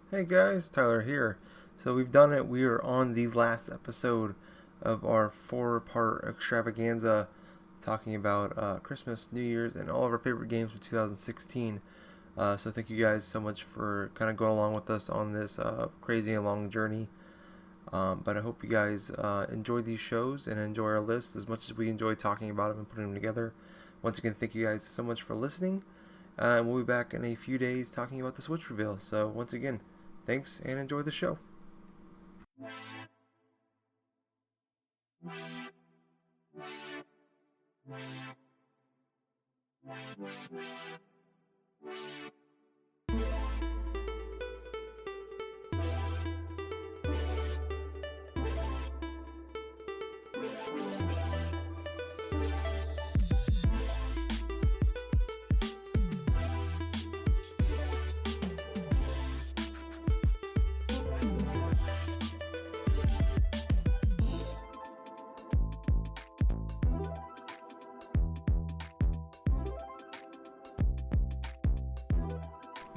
Hey guys, Tyler here. So we've done it. We are on the last episode of our four-part extravaganza talking about Christmas, New Year's, and all of our favorite games for 2016. So thank you guys so much for kind of going along with us on this crazy and long journey. But I hope you guys enjoy these shows and enjoy our list as much as we enjoy talking about them and putting them together. Once again, thank you guys so much for listening. And we'll be back in a few days talking about the Switch reveal. So once again, thanks and enjoy the show.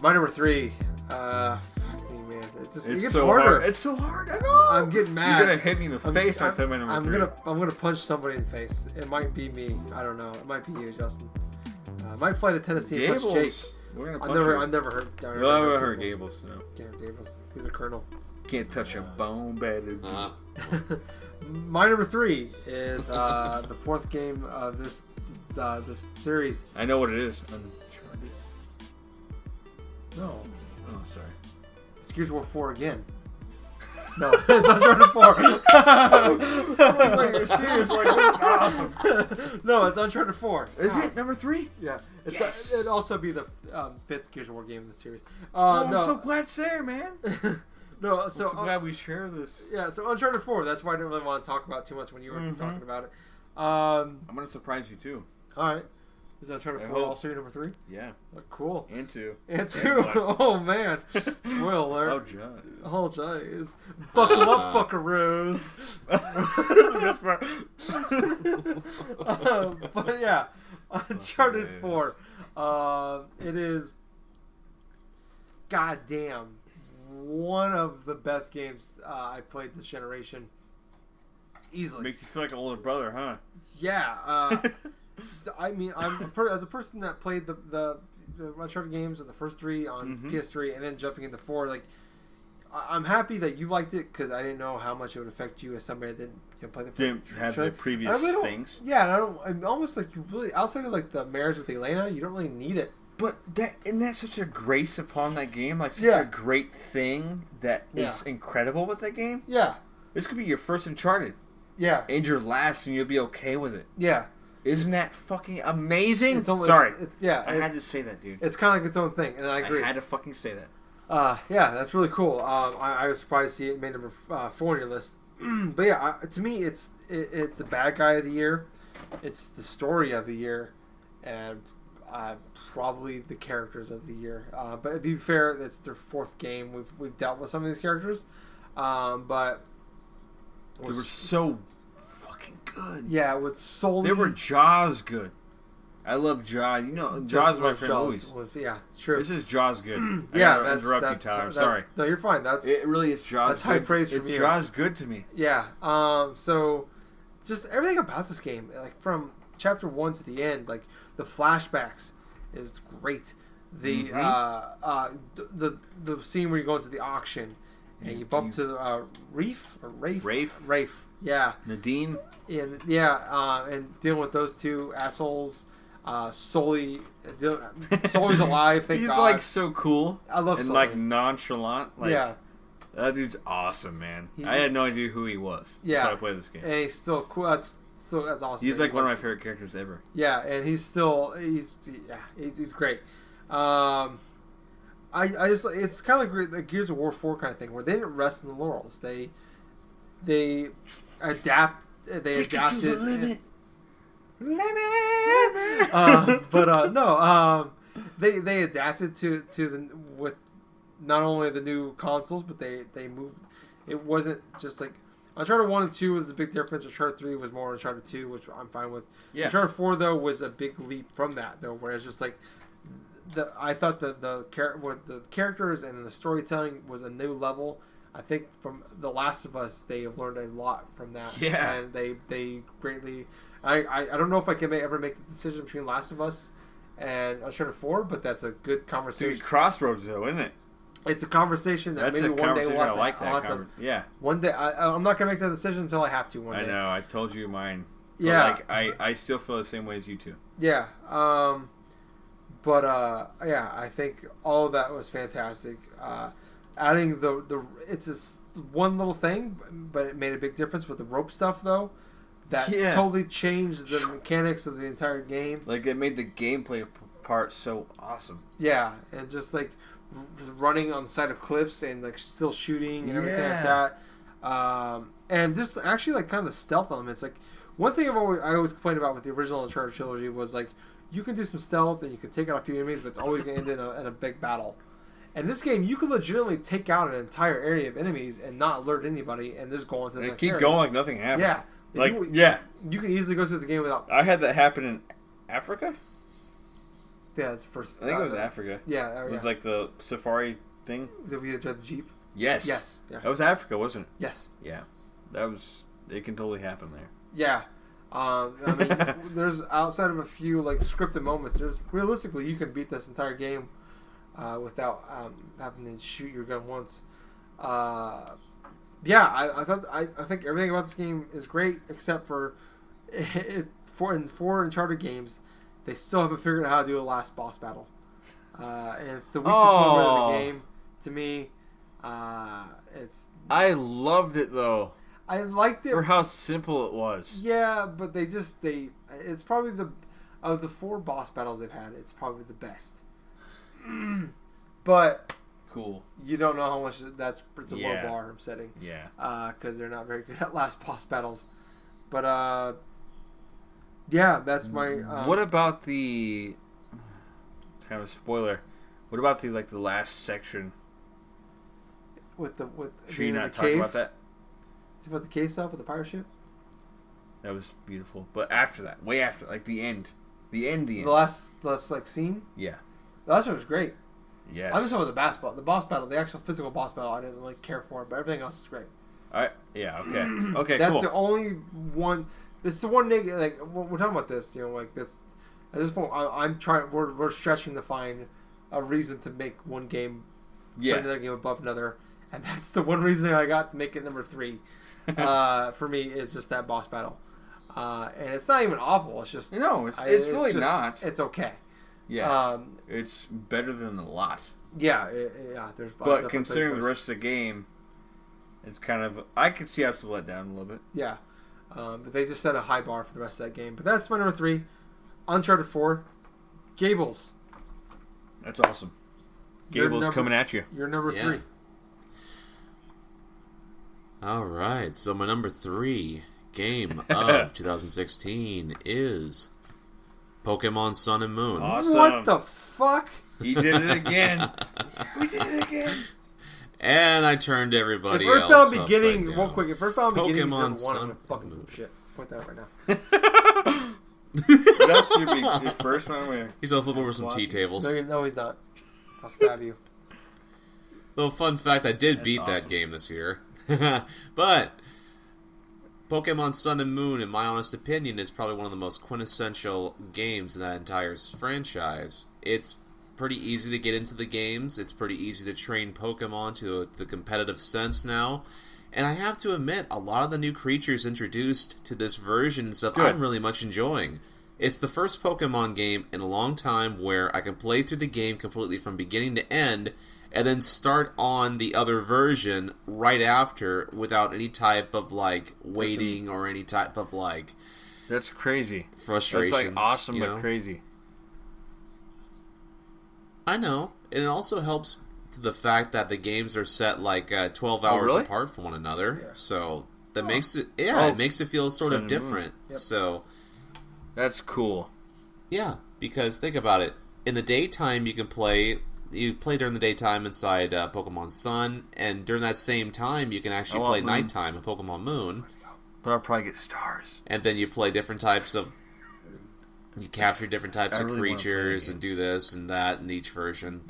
My number three. Fuck me, man. It gets so harder. hard. It's so hard. I know. I'm getting mad. You're gonna hit me in the face when I say my number three. I'm gonna punch somebody in the face. It might be me. I don't know. It might be you, Justin. Might fly to Tennessee and punch Jake. We're gonna punch you. I've never heard. You'll never heard Gables. No. Gables. He's a colonel. Can't touch a bone better. My number three is the fourth game of this series. I know what it is. Uncharted. No. Oh, sorry. It's Gears of War 4 again. No, it's Uncharted 4. Like you're serious. Like that's awesome. No, it's Uncharted 4. Is it number three? Yeah. Yes. It'd also be the fifth Gears of War game in the series. No. I'm so glad it's there, man. No, I'm so glad we share this. Yeah, so Uncharted 4. That's why I didn't really want to talk about it too much when you were talking about it. I'm gonna surprise you too. All right. Is Uncharted 4 also your number three? Yeah. Oh, cool. And two. And two. Oh man. Spoiler alert. Oh, John. Oh, jeez. Buckle up, buckaroos. But yeah, Uncharted 4. It is, goddamn, one of the best games I played this generation. Easily. Makes you feel like an older brother, huh? Yeah. I mean, as a person that played the Uncharted games, or the first three on PS3, and then jumping into 4, like, I'm happy that you liked it because I didn't know how much it would affect you as somebody that didn't play the Didn't have the previous things. Yeah, I'm almost like you really, outside of like the marriage with Elena, you don't really need it. But isn't that such a grace upon that game? Like such Yeah. a great thing that is incredible with that game? Yeah. This could be your first Uncharted. Yeah. And your last, and you'll be okay with it. Yeah. Isn't that fucking amazing? It's almost, Sorry. I had to say that, dude. It's kind of like its own thing, and I agree. I had to fucking say that. Yeah, that's really cool. I was surprised to see it made number 4 on your list. But yeah, to me, it's the bad guy of the year, it's the story of the year, and probably the characters of the year. But to be fair, it's their fourth game. We've dealt with some of these characters, but They were so fucking good. Yeah, it was solely. They were Jaws good. I love Jaws. You know, Jaws is my favorite movies. Yeah, it's true. This is Jaws good. Yeah, that's you, Tyler. I'm sorry. No, you're fine. It really is Jaws. That's high praise from you. It's Jaws good to me. Yeah. So, just everything about this game, like from chapter 1 to the end, like the flashbacks is great. The the scene where you go into the auction and you bump to Rafe. Yeah. Nadine. And and dealing with those two assholes. Sully's alive. Thank He's God. like so cool. I love and Sully. like nonchalant. Like, yeah. That dude's awesome, man. I had no idea who he was until I played this game. And he's still cool. That's awesome. He's like one of my favorite characters ever. Yeah, and he's great. I just, it's kind of like the Gears of War 4 kind of thing where they didn't rest in the laurels. They adapted. Take it to the limit. They adapted to the with not only the new consoles, but they moved. It wasn't just like Uncharted 1 and 2 was a big difference. Uncharted 3 was more Uncharted 2, which I'm fine with. Yeah. Uncharted 4 though was a big leap from that though, where it's just like I thought the characters and the storytelling was a new level. I think from The Last of Us, they have learned a lot from that. Yeah. And they greatly... I don't know if I can ever make the decision between Last of Us and Uncharted 4, but that's a good conversation. It's a crossroads, though, isn't it? It's a conversation that maybe one day we'll have to... Yeah. One day... I'm not going to make that decision until I have to one day. I know. I told you mine. Yeah. But, I still feel the same way as you two. Yeah. But I think all of that was fantastic. Adding it's just one little thing, but it made a big difference with the rope stuff, though. That totally changed the mechanics of the entire game. Like, it made the gameplay part so awesome. Yeah, and just like running on the side of cliffs and like still shooting and everything like that. And just actually like kind of the stealth elements. Like one thing I always complained about with the original Uncharted trilogy was like you can do some stealth and you can take out a few enemies, but it's always going to end in a big battle. And this game, you could legitimately take out an entire area of enemies and not alert anybody, and just go on to the next area. Keep going like nothing happened. Yeah. You can easily go through the game without... I had that happen in Africa? Yeah, it's first... I think it was Africa. Yeah. It was like the safari thing. Did we drive the Jeep? Yes. Yes. Yeah. That was Africa, wasn't it? Yes. Yeah. That was... It can totally happen there. Yeah. I mean, there's outside of a few like scripted moments, there's realistically you can beat this entire game without having to shoot your gun once. I think everything about this game is great except for in 4 Uncharted games, they still haven't figured out how to do a last boss battle, and it's the weakest moment of the game to me. I loved it though. I liked it for how simple it was. Yeah, but it's probably of the 4 boss battles they've had, it's probably the best. But cool. You don't know how much it's a low bar I'm setting. Yeah. Because they're not very good at last boss battles. But that's my. What about the kind of a spoiler? What about the last section? Should you not talk about that? It's about the cave stuff with the pirate ship. That was beautiful, but after that, way after, like the end. The last like scene. Yeah. The last one was great. Yes. I'm just talking about the boss battle, the actual physical boss battle. I didn't really care for it, but everything else is great. Yeah. Okay. Okay. That's cool. the only one. This is the one negative. Like we're talking about this, like this. At this point, I'm trying. We're stretching to find a reason to make one game, put another game above another, and that's the one reason I got to make it number 3. For me, is just that boss battle, and it's not even awful. It's just it's really not. It's okay. Yeah, it's better than a lot. Yeah. But considering the rest of the game, it's kind of I could see how it's let down a little bit. Yeah, but they just set a high bar for the rest of that game. But that's my number 3, Uncharted 4, Gables. That's awesome. Gables coming at you. You're number 3. All right, so my number 3 game of 2016 is Pokemon Sun and Moon. Awesome. What the fuck? He did it again. We did it again. And I turned everybody else else beginning, real quick. Pokemon Sun. Fucking some shit. Point that out right now. That should be your first one. He's gonna flip over some tea tables. No, he's not. I'll stab you. Little fun fact: I did beat that game this year. But Pokemon Sun and Moon, in my honest opinion, is probably one of the most quintessential games in that entire franchise. It's pretty easy to get into the games. It's pretty easy to train Pokemon to the competitive sense now. And I have to admit, a lot of the new creatures introduced to this version and stuff I'm really much enjoying. It's the first Pokemon game in a long time where I can play through the game completely from beginning to end and then start on the other version right after without any type of, waiting or any type of, That's crazy. Frustrations. That's, awesome but crazy. I know. And it also helps to the fact that the games are set, 12 hours apart from one another. Yeah. So that makes it... Yeah, it makes it feel sort of different. Yep. So... That's cool. Yeah, because think about it. In the daytime, you can play... You play during the daytime inside Pokemon Sun, and during that same time, you can actually play nighttime in Pokemon Moon. But I'll probably get stars. And then you play different types of you capture different types of really creatures and do this and that in each version.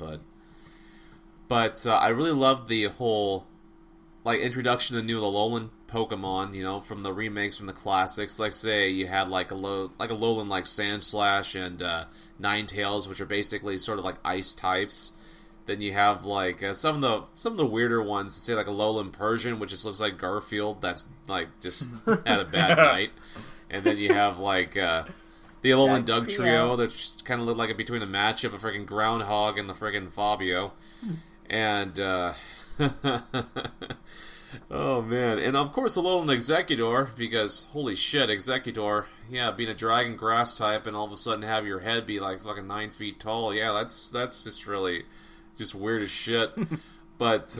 But I really loved the whole introduction to new Alolan Pokemon. From the remakes, from the classics. Like say you had a Alolan like Sandslash and Ninetales, which are basically sort of like ice types. Then you have some of the weirder ones, say like a Alolan Persian, which just looks like Garfield. That's just had a bad night. And then you have the Alolan Doug Trio that just kind of looked like a between a match of a freaking Groundhog and the freaking Fabio. And oh man, and of course Alolan Executor, because holy shit, Executor, being a dragon grass type, and all of a sudden have your head be like fucking 9 feet tall. Yeah, that's just really just weird as shit. But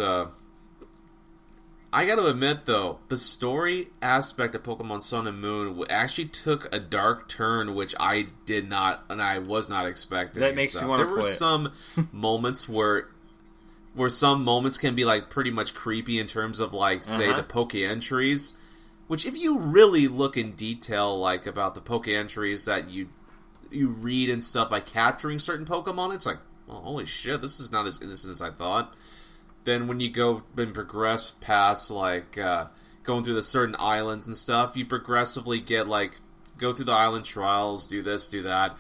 I gotta admit though, the story aspect of Pokemon Sun and Moon actually took a dark turn, which I did not, and I was not expecting. That makes you want to There were some moments where some moments can be pretty much creepy in terms of say the Poke entries, which if you really look in detail about the Poke entries that you read and stuff by capturing certain Pokemon, it's holy shit, this is not as innocent as I thought. Then when you go and progress past going through the certain islands and stuff, you progressively get go through the island trials, do this, do that.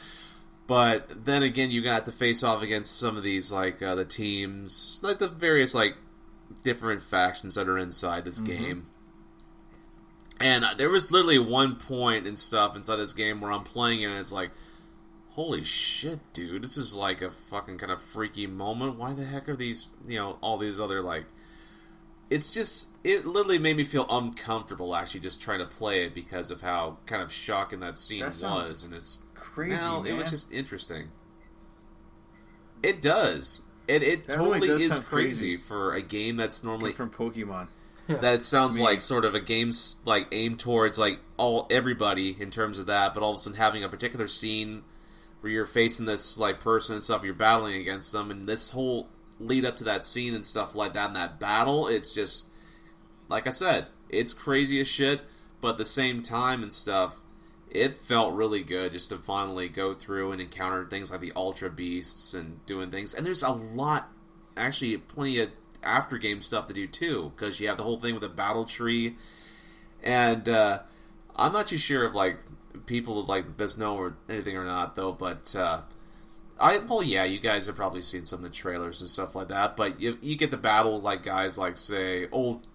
But then again, you're going to have to face off against some of these, the teams, the various, different factions that are inside this game. And there was literally one point and stuff inside this game where I'm playing it and it's holy shit, dude, this is a fucking kind of freaky moment. Why the heck are these, all these other, It's just, it literally made me feel uncomfortable actually just trying to play it because of how kind of shocking that scene was. And it's crazy, Now, man. it was just interesting. It does. It That totally really does is sound crazy for a game that's normally from Pokemon. that sounds like sort of a game's aimed towards everybody in terms of that, but all of a sudden having a particular scene where you're facing this person and stuff, you're battling against them, and this whole lead up to that scene and stuff like that, and that battle, it's just like I said, it's crazy as shit, but at the same time and stuff, it felt really good just to finally go through and encounter things like the Ultra Beasts and doing things. And there's a lot, actually, plenty of after game stuff to do too, because you have the whole thing with the battle tree. And I'm not too sure if people this know or anything or not though, but you guys have probably seen some of the trailers and stuff like that. But you get the battle guys say old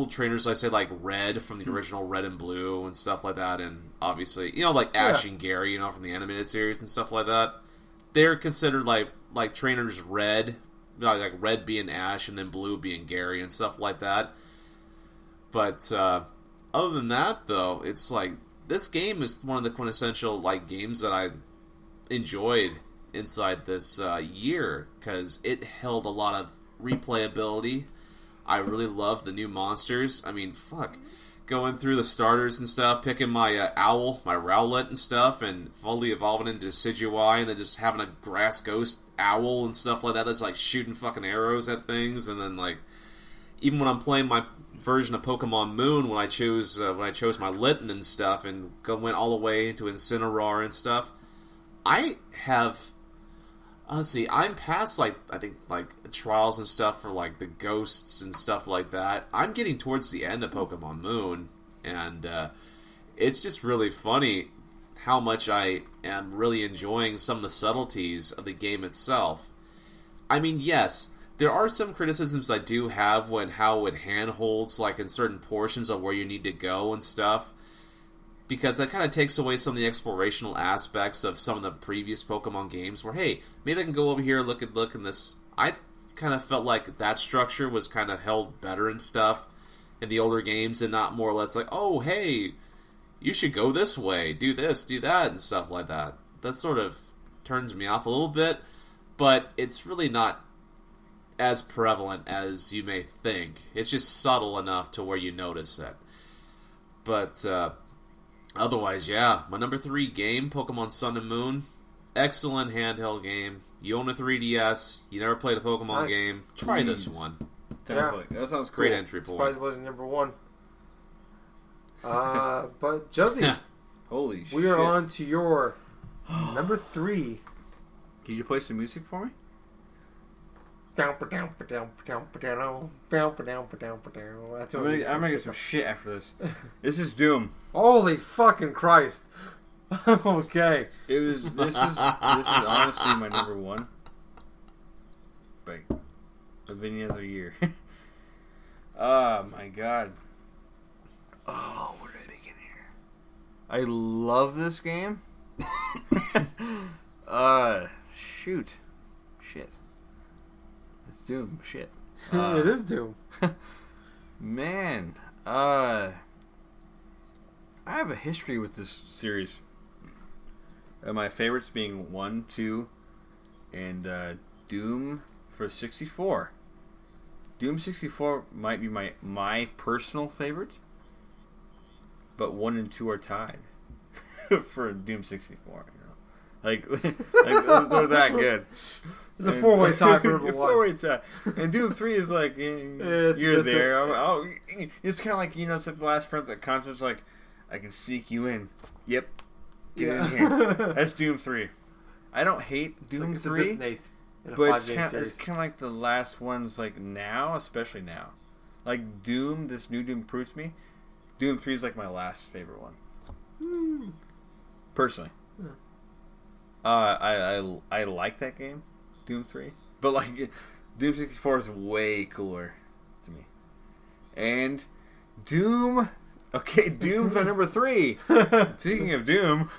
trainers, I say Red from the original Red and Blue and stuff like that, and obviously Ash and Gary, from the animated series and stuff like that. They're considered like trainers Red, Red being Ash and then Blue being Gary and stuff like that. But other than that, though, it's this game is one of the quintessential games that I enjoyed inside this year because it held a lot of replayability. I really love the new monsters. I mean, fuck. Going through the starters and stuff, picking my owl, my Rowlet and stuff, and fully evolving into Decidueye, and then just having a grass ghost owl and stuff like that that's shooting fucking arrows at things, and then even when I'm playing my version of Pokemon Moon, when I chose my Litten and stuff, and went all the way into Incineroar and stuff, I have... Let's see, I'm past, I think, trials and stuff for, the ghosts and stuff like that. I'm getting towards the end of Pokemon Moon, and it's just really funny how much I am really enjoying some of the subtleties of the game itself. I mean, yes, there are some criticisms I do have when how it handholds, in certain portions of where you need to go and stuff, because that kind of takes away some of the explorational aspects of some of the previous Pokemon games where, hey, maybe I can go over here, look in this. I kind of felt like that structure was kind of held better and stuff in the older games and not more or less oh, hey, you should go this way, do this, do that, and stuff like that. That sort of turns me off a little bit, but it's really not as prevalent as you may think. It's just subtle enough to where you notice it. But, otherwise, yeah, my number 3 game, Pokemon Sun and Moon, excellent handheld game. You own a 3DS, you never played a Pokemon game, try this one. That sounds cool. Great entry point. Surprised it wasn't number 1. But Josie, holy shit. we are on to your Number 3. Could you play some music for me? That's I'm gonna get some shit after this. This is Doom. Holy fucking Christ. Okay. This is honestly my number 1. Like, of any other year. Oh my god. Oh, where did I begin here? I love this game. Shoot. Shit. It's Doom. Shit. It is Doom. Man. I have a history with this series. My favorites being 1, 2, and Doom for 64. Doom 64 might be my personal favorite, but 1 and 2 are tied for Doom 64. You know? Like they're that good. It's a 4-way tie for number 1. 4-way tie. And Doom 3 is like, you're there. It's kind of like, it's like the last front that concert's like, I can sneak you in. Yep. Get in here. That's Doom 3. I don't hate Doom 3. But it's kind of like the last ones, like now, especially now. Like Doom, this new Doom proves me. Doom 3 is like my last favorite one. Personally. Yeah. I like that game, Doom 3. But like, Doom 64 is way cooler to me. And Doom... Okay, Doom's my number 3. Speaking of Doom,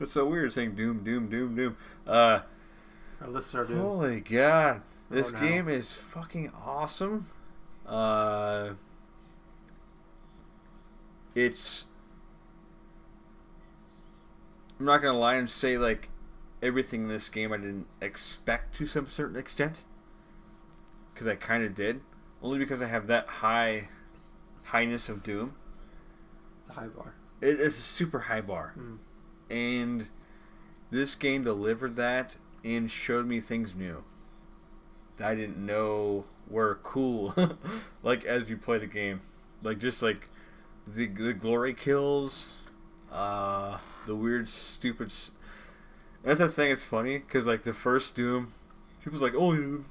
it's so weird saying Doom. Our listener Doom. Holy God. This game is fucking awesome. It's... I'm not going to lie and say, like, everything in this game I didn't expect to some certain extent. Because I kind of did. Only because I have that highness of Doom. It's a high bar. It's a super high bar. And this game delivered that and showed me things new that I didn't know were cool. Like, as you play the game. Like, just like the glory kills, the weird, stupid... That's the thing, it's funny, because like the first Doom, people's like, oh, the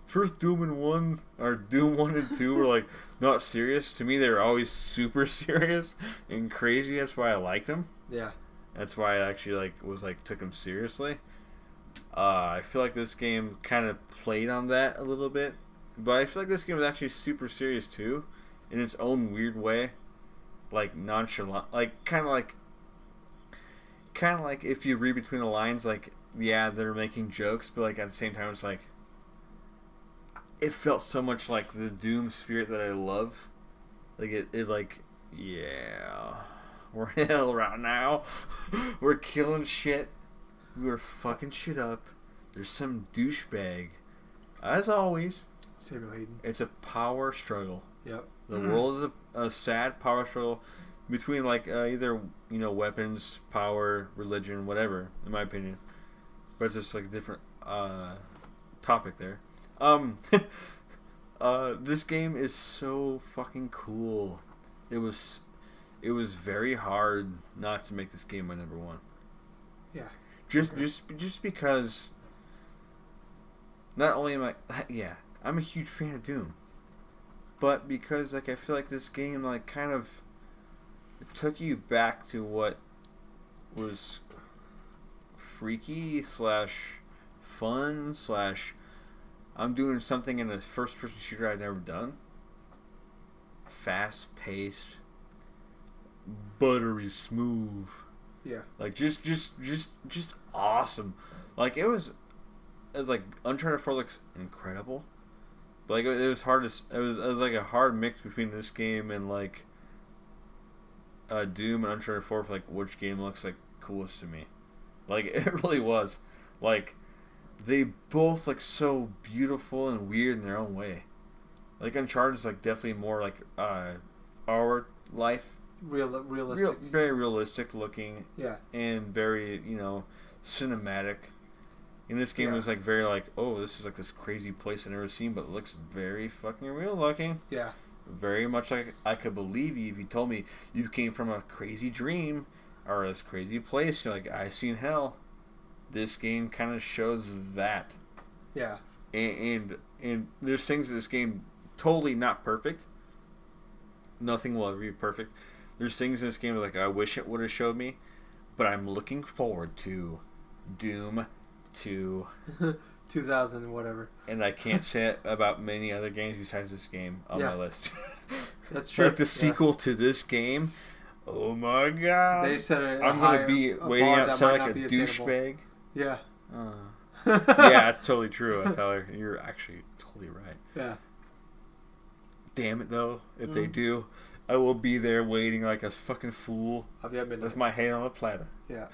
first Doom and 1, or Doom 1 and 2 were like not serious. To me, they were always super serious and crazy. That's why I liked them. Yeah. That's why I actually took them seriously. I feel like this game kind of played on that a little bit, but I feel like this game was actually super serious too, in its own weird way, like nonchalant, like kind of like if you read between the lines, like, yeah, they're making jokes, but like at the same time, it's like, it felt so much like the Doom spirit that I love. Like it like, yeah, we're in hell right now. We're killing shit. We're fucking shit up. There's some douchebag. As always, Samuel Hayden. It's a power struggle. Yep. The world is a sad power struggle between like either weapons, power, religion, whatever. In my opinion, but it's just like a different topic there. This game is so fucking cool. It was very hard not to make this game my number 1. Yeah. Just because. Not only am I'm a huge fan of Doom, but because like I feel like this game like kind of took you back to what was freaky / fun / I'm doing something in a first-person shooter I've never done. Fast-paced, buttery smooth. Yeah. Like just awesome. Like it was like Uncharted 4 looks incredible, but like it was hard to. It was like a hard mix between this game and like Doom and Uncharted 4 for like which game looks like coolest to me. Like it really was. Like they both look so beautiful and weird in their own way. Like Uncharted is like definitely more like our life. Realistic. Very realistic looking. Yeah. And very, cinematic. In this game, it was like very like, oh, this is like this crazy place I've never seen, but it looks very fucking real looking. Yeah. Very much like I could believe you if you told me you came from a crazy dream or this crazy place. You're like, I seen hell. this game kind of shows that. Yeah. And there's things in this game totally not perfect. Nothing will ever be perfect. There's things in this game like I wish it would have showed me, but I'm looking forward to Doom 2. 2000 whatever. And I can't say it about many other games besides this game on my list. That's true. Like the sequel to this game. Oh my god! They said I'm gonna be waiting outside like a douchebag. Yeah. Yeah, that's totally true. I tell her you're actually totally right. Yeah. Damn it though, if they do, I will be there waiting like a fucking fool with my head on a platter. Yeah.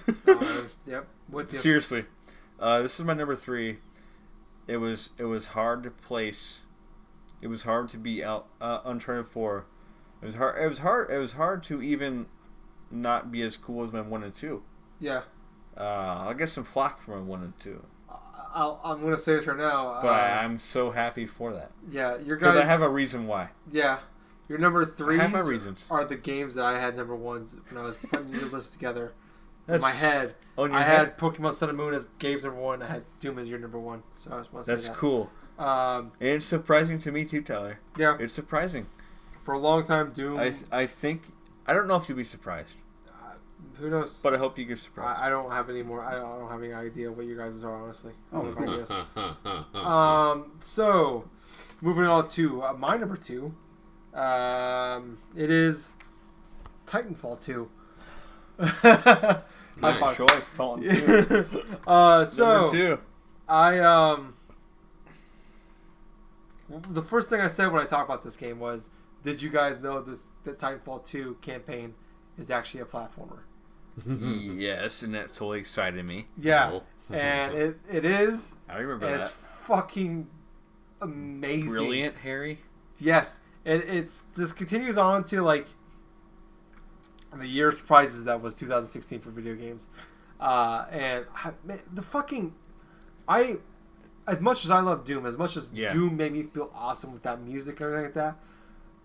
Yep. Seriously, this is my number 3. It was hard to place. It was hard to be out Uncharted 4. It was hard to even not be as cool as my 1 and 2. Yeah. I'll get some flack for my 1 and 2. I'm gonna say this right now. But I'm so happy for that. Yeah, your guys. Because I have a reason why. Yeah. Your number 3s I have my reasons. Are the games that I had number 1s when I was putting your list together. In That's my head, I had Pokemon Sun and Moon as Gabe's number 1. I had Doom as your number 1. So I just want to say that's that. cool. And it's surprising to me too, Tyler. Yeah. It's surprising. For a long time, Doom. I think I don't know if you'll be surprised. Who knows? But I hope you get surprised. I don't have any more. I don't have any idea what you guys are, honestly. Oh, So, moving on to my number 2. It is Titanfall 2. Nice choice, Colin. So number 2. The first thing I said when I talked about this game was, did you guys know that Titanfall 2 campaign is actually a platformer? Yes, and that totally excited me. Yeah, and it is. I remember and that. It's fucking amazing. Brilliant, Harry. Yes, and this continues on to like the year's prizes that was 2016 for video games, and as much as I love Doom, as much as Doom made me feel awesome with that music and everything like that,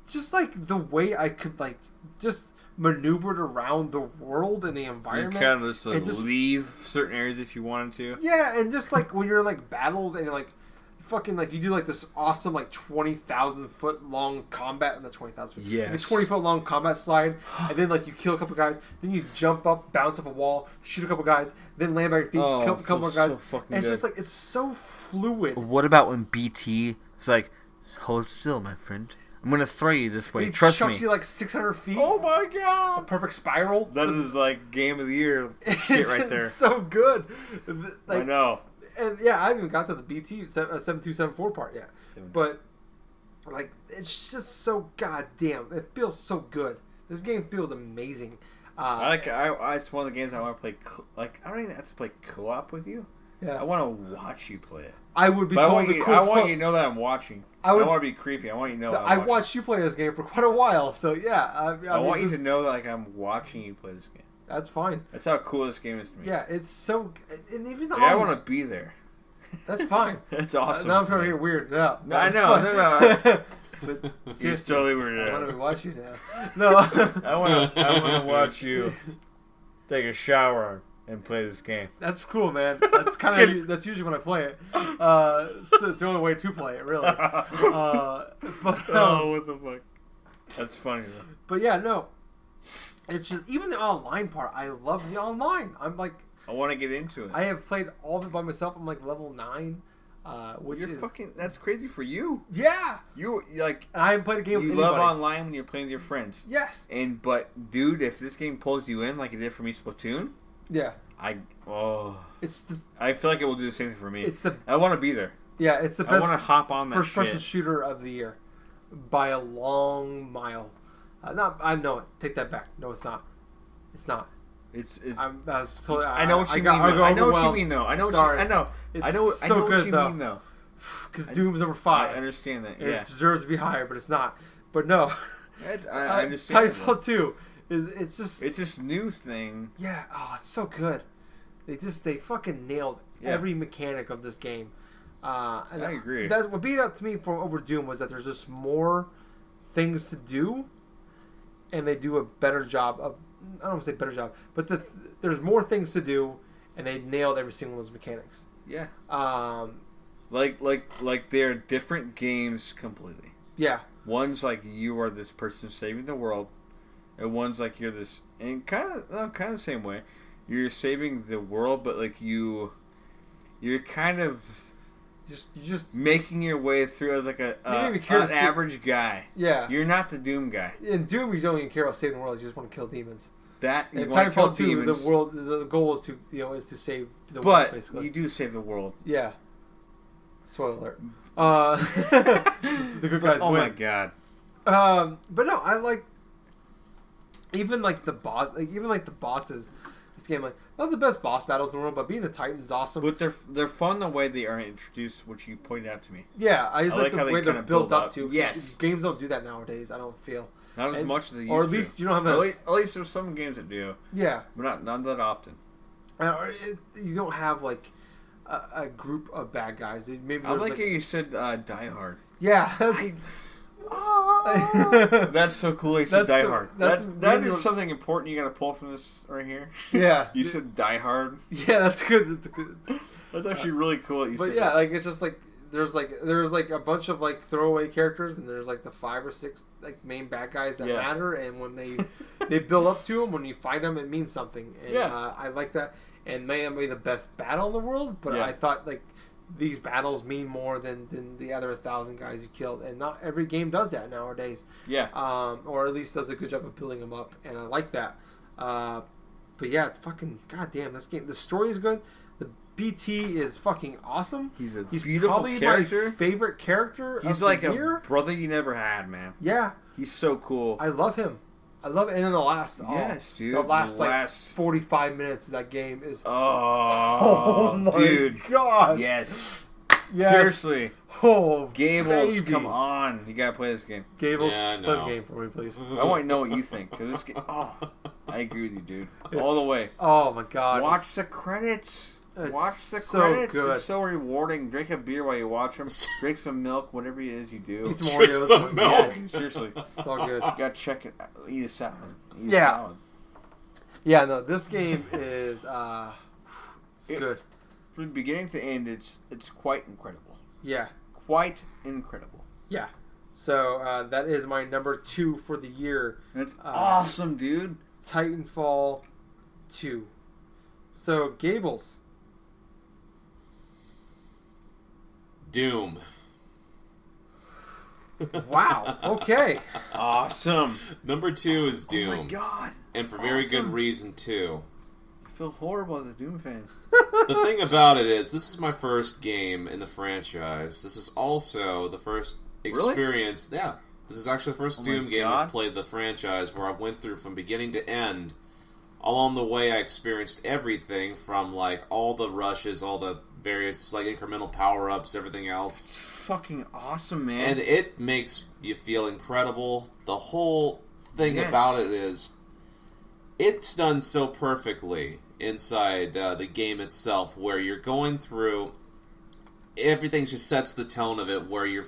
just like the way I could like just maneuvered around the world and the environment. You kind of just leave certain areas if you wanted to. Yeah, and just like when you're in like battles and you're like fucking like you do like this awesome like 20,000 foot long combat and the 20,000 foot, yes, like, 20 foot long combat slide, and then like you kill a couple guys, then you jump up, bounce off a wall, shoot a couple guys, then land by your feet, kill a couple more guys. So and it's just like it's so fluid. What about when BT is like, hold still, my friend. I'm gonna throw you this way. Trust me. He chucks you like 600 feet. Oh my god! A perfect spiral. That is like game of the year shit right there. It's so good. Like, I know. And yeah, I haven't even got to the BT 7274 part yet. But like, it's just so goddamn. It feels so good. This game feels amazing. It's one of the games I want to play. I don't even have to play co-op with you. Yeah. I want to watch you play it. I would be totally cool. I want you to know that I'm watching. I don't want to be creepy. I want you to know that I watched you play this game for quite a while, so yeah. I want you to know that like I'm watching you play this game. That's fine. That's how cool this game is to me. Yeah, it's so... And even I want to be there. That's fine. That's awesome. Now I'm trying to get weird. No, I know. No. But you're totally weird. I want to watch you now. No. I want to watch you take a shower and play this game. That's cool, man. That's that's usually when I play it. So it's the only way to play it, really. But what the fuck? That's funny though. But yeah, no. It's just even the online part. I love the online. I'm like, I want to get into it. I have played all of it by myself. I'm like level 9, which is fucking. That's crazy for you. Yeah. You like. I haven't played a game with anybody. anybody. You love online when you're playing with your friends. Yes. But dude, if this game pulls you in like it did for me, Splatoon. Yeah. I feel like it will do the same thing for me. I want to be there. Yeah, it's the best. I want to hop on that first-person shooter of the year by a long mile. I know it. Take that back. No, it's not. It's not. I know what you mean. I know what you mean though. I know. Sorry. I know. I know what you mean though. Because Doom's number 5. I understand that. Yeah. It deserves to be higher, but it's not. But no. I understand. Titanfall 2 it's this new thing. Yeah. Oh, it's so good. They fucking nailed every mechanic of this game. And I agree. That's what beat out to me over Doom was that there's just more things to do, and they do a better job of. I don't want to say better job, but there's more things to do, and they nailed every single one of those mechanics. Yeah. Um, Like they're different games completely. yeah. One's like you are this person saving the world, and one's like you're this, and kind of the same way. You're saving the world, but like you're kind of You just making your way through as like an to average guy. yeah. You're not the Doom guy. In Doom, you don't even care about saving the world. You just want to kill demons. That you In want to kill Titanfall 2, demons, the goal is to save the world. but Basically, you do save the world. yeah. Spoiler alert. The good guys Oh win. my god. But no, I like even like the boss, the bosses. This game, like, not the best boss battles in the world, but being a Titan's awesome. But they're fun the way they are introduced, which you pointed out to me. Yeah, I just I like like how the they way they're kinda built build up up. to. Yes. Games don't do that nowadays. I don't feel. Not as much as they used or to. at least you don't have At a least there's some games that do, yeah. but not that often. You don't have like a group of bad guys. Maybe I there's, like how you said Die Hard. yeah. That's so cool. You said That's Die the- Hard. that's That really is something important you got to pull from this right here. Yeah. You said Die Hard. Yeah, that's good. That's good. That's actually really cool. That you But said yeah, that. like it's just like there's like a bunch of like throwaway characters, and there's like the 5 or 6 like main bad guys that Yeah. matter, and when they build up to them, when you fight them, it means something. And Yeah. I like that. And may not be the best battle in the world, but Yeah. I thought like these battles mean more than the other 1,000 guys you killed, and not every game does that nowadays. Yeah. Or at least does a good job of building them up, and I like that. But yeah, it's fucking goddamn, this game. The story is good. The BT is fucking awesome. He's a He's beautiful probably character. my favorite character. He's of like the a year. brother you never had, man. Yeah, He's so cool. I love him. I love it. And then the last, Yes, dude. the last like Last- 45 minutes of that game is. Oh, my dude. god! Yes. Yes. Seriously. Oh, Gables, baby. come on. You gotta play this game. Gables, Yeah, play the no. game for me, please. I want to know what you think. Cause this game, I agree with you, dude. All the way. Oh my god! Watch the credits. It's Watch the so credits. good. It's so rewarding. Drink a beer while you watch them. Drink some milk, whatever it is you do. Eat some Drink Oreos. some milk. Yeah, dude, seriously. It's all good. You gotta check it. Eat a salad. Eat a Yeah. salad. Yeah, no, this game is it's good. From the beginning to end, it's quite incredible. Yeah, Quite incredible. yeah. So that is my number 2 for the year. It's awesome, dude. Titanfall 2. So Gables. Doom. Wow. Okay. Awesome. Number 2 is Doom. Oh my god. And for very good Awesome. reason, too. I feel horrible as a Doom fan. The thing about it is, this is my first game in the franchise. This is also the first experience. Yeah, this is actually the first Oh my Doom game God. I've played the franchise where I went through from beginning to end. Along the way, I experienced everything from like all the rushes, all the various like incremental power ups, everything else. Fucking awesome, man. And it makes you feel incredible. The whole thing Yes. about it is, it's done so perfectly inside the game itself, where you're going through, everything just sets the tone of it, where you're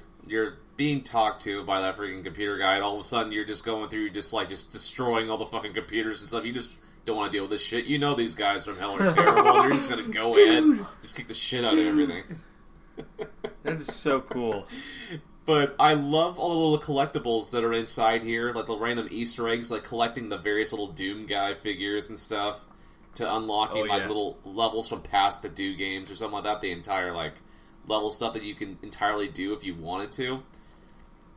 being talked to by that freaking computer guy, and all of a sudden you're just going through, just destroying all the fucking computers and stuff. You just don't want to deal with this shit. You know these guys from hell are terrible. They're just gonna go in, just kick the shit out of everything. That is so cool. But I love all the little collectibles that are inside here, like the random Easter eggs, like collecting the various little Doom guy figures and stuff, to unlocking like yeah. little levels from past to do games or something like that. The entire like level stuff that you can entirely do if you wanted to,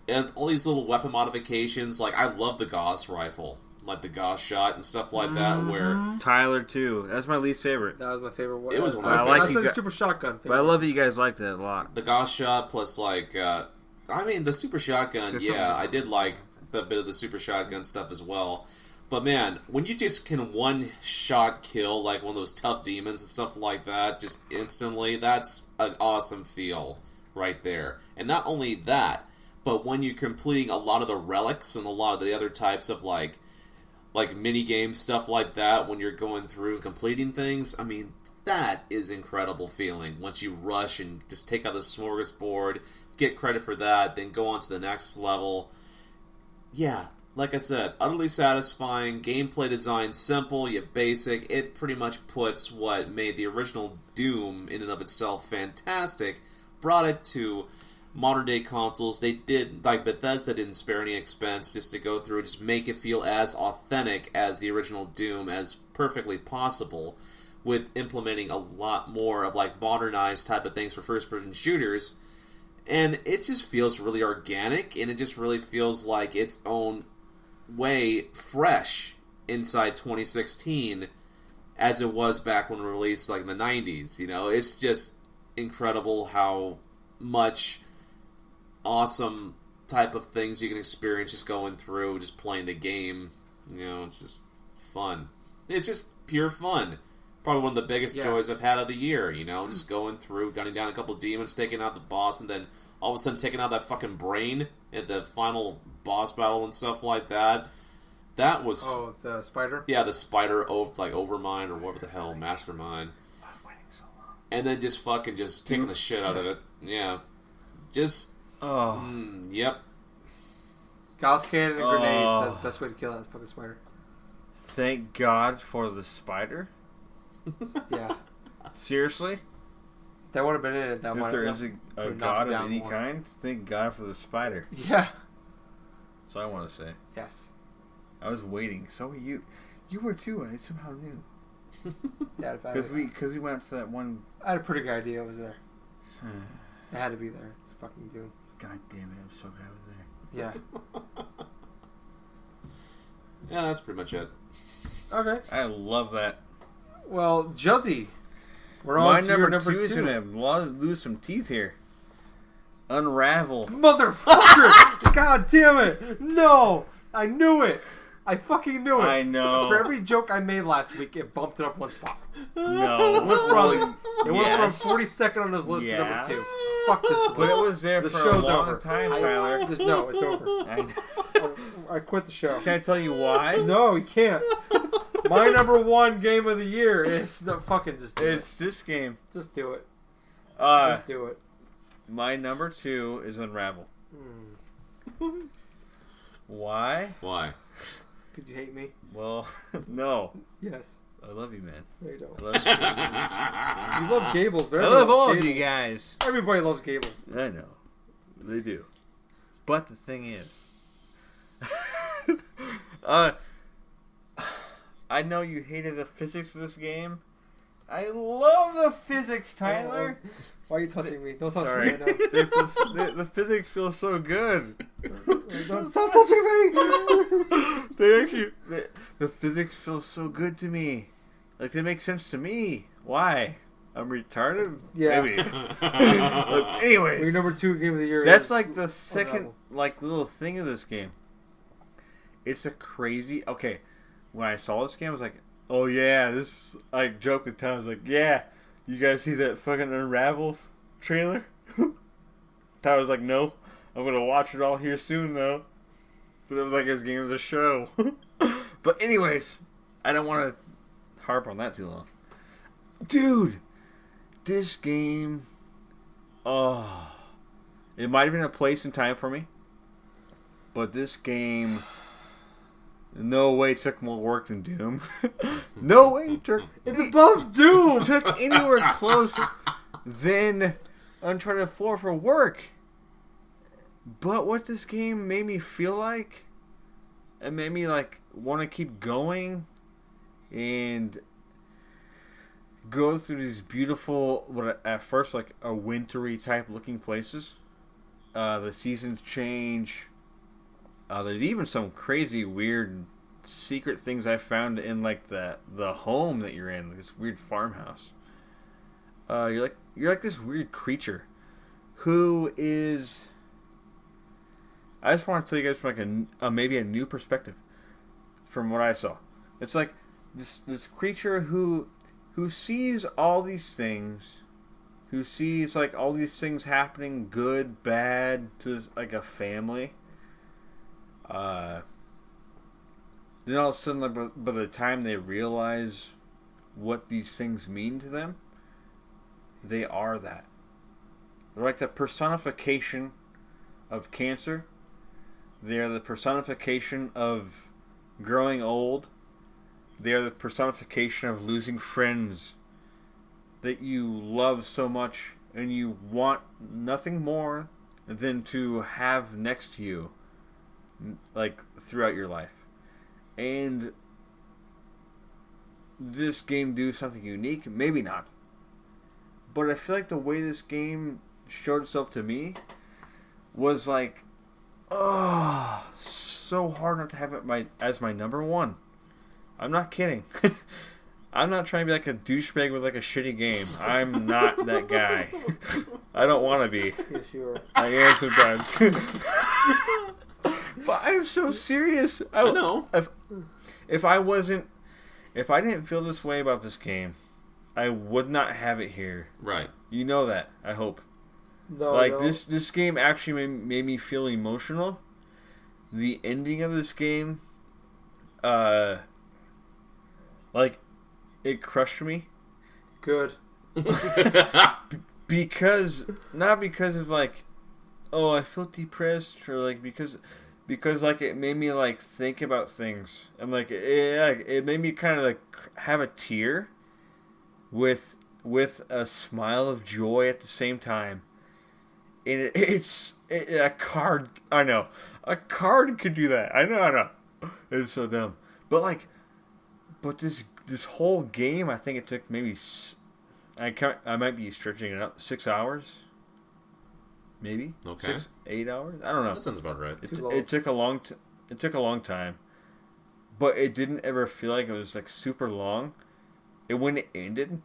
and all these little weapon modifications. Like I love the Gauss rifle, like the Gauss shot and stuff like that. Where Tyler too. That's my least favorite. That was my favorite one. It was one of I my like favorites. the super shotgun thing. But I love that you guys like that a lot. the Gauss shot plus like, I mean the super shotgun. There's Yeah, something- I did like the bit of the super shotgun stuff as well. But man, when you just can one-shot kill like one of those tough demons and stuff like that, just instantly, that's an awesome feel right there. And not only that, but when you're completing a lot of the relics and a lot of the other types of like mini-game stuff like that, when you're going through and completing things, I mean, that is incredible feeling. Once you rush and just take out the smorgasbord, get credit for that, then go on to the next level. Yeah, like I said, utterly satisfying, gameplay design simple yet basic. It pretty much puts what made the original Doom in and of itself fantastic, brought it to modern day consoles. They did, like Bethesda didn't spare any expense just to go through and just make it feel as authentic as the original Doom as perfectly possible, with implementing a lot more of like modernized type of things for first person shooters. And it just feels really organic, and it just really feels like its own way fresh inside 2016 as it was back when it released like in the 90s. You know, it's just incredible how much awesome type of things you can experience just going through, just playing the game. You know, it's just fun. It's just pure fun. Probably one of the biggest joys I've had of the year, you know, just going through, gunning down a couple demons, taking out the boss, and then all of a sudden taking out that fucking brain at the final boss battle and stuff like that. That was... Oh, the spider? Yeah, the spider, Overmind, or whatever the hell, Mastermind. I was waiting so long. And then just fucking just kicking the shit out of it. Yeah. Just... yep. Gauss cannon and grenades, that's the best way to kill that fucking spider. Thank God for the spider. Yeah. Seriously? That would have been in it. That If there is a god of any kind, thank God for the spider. Yeah. That's all I want to say. Yes. I was waiting. So were you. You were too. I somehow knew. Yeah, because we went to that one. I had a pretty good idea. I was there. It had to be there. It's fucking Doom. God damn it! I'm so glad I was there. Yeah. Yeah, that's pretty much it. Okay. I love that. Well, Juzzy, we're on to your number 2. Is gonna lose some teeth here. Unravel. Motherfucker! God damn it! No! I knew it! I fucking knew it! I know. For every joke I made last week, it bumped it up one spot. No. It went from 42nd on this list to number 2. Fuck this list. But it was there The for show's a long over. time, Tyler. No, it's over. I quit the show. Can I tell you why? No, you can't. My number 1 game of the year is the fucking just do It's this game. it. Just do it. Just Just do it. My number 2 is Unravel. Why? Why? Could you hate me? Well, no. Yes. I love you, man. No, you don't. I love you. You love Gables, but I everybody love all loves of you Gables. guys. Everybody loves Gables. I know. They do. But the thing is, I know you hated the physics of this game. I love the physics, Tyler. Why are you touching me? Don't touch Sorry. me right now. The physics feel so good. Don't stop touching me! The physics feel so good to me. Like, they make sense to me. Why? I'm retarded? Yeah. Maybe. But anyways. Your number 2 game of the year That's is like the second, Unravel. like, little thing of this game. It's a crazy... Okay, when I saw this game, I was like, oh yeah, this... I joke with Tom, I was like, yeah, you guys see that fucking Unravel trailer? Tom was like, no, I'm going to watch it all here soon, though. But it was like his game of the show. But anyways, I don't want to harp on that too long. Dude, this game... Oh... It might have been a place and time for me, but this game, no way took more work than Doom. No way took... It's above Doom! Took anywhere close than Uncharted 4 for work. But what this game made me feel like, it made me like want to keep going and go through these beautiful, what at first like a wintry type looking places. The seasons change. There's even some crazy weird secret things I found in like the home that you're in, this weird farmhouse. You're like this weird creature who is... I just want to tell you guys from like a maybe a new perspective from what I saw. It's like this creature who sees all these things, who sees like all these things happening, good, bad, to like a family. Then all of a sudden, like, by the time they realize what these things mean to them, they are that. They're like the personification of cancer. They are the personification of growing old. They are the personification of losing friends that you love so much and you want nothing more than to have next to you, like, throughout your life. And this game do something unique? Maybe not. But I feel like the way this game showed itself to me was like, oh, so hard not to have it as my number one. I'm not kidding. I'm not trying to be like a douchebag with like a shitty game. I'm not that guy. I don't want to be. Yes, you are. I am sometimes. But I'm so serious. I know. If I didn't feel this way about this game, I would not have it here. Right. You know that, I hope. No, like, no. this game actually made me feel emotional. The ending of this game, like, it crushed me. Good. Not because of like, oh, I feel depressed, or like because like it made me like think about things, and like it made me kind of like have a tear with a smile of joy at the same time. And a card. I know a card could do that. I know. It's so dumb. But this whole game, I think it took maybe I might be stretching it out 6 hours. Maybe. Okay. 8 hours. I don't know. That sounds about right. It took a long time, but it didn't ever feel like it was like super long. And when it ended,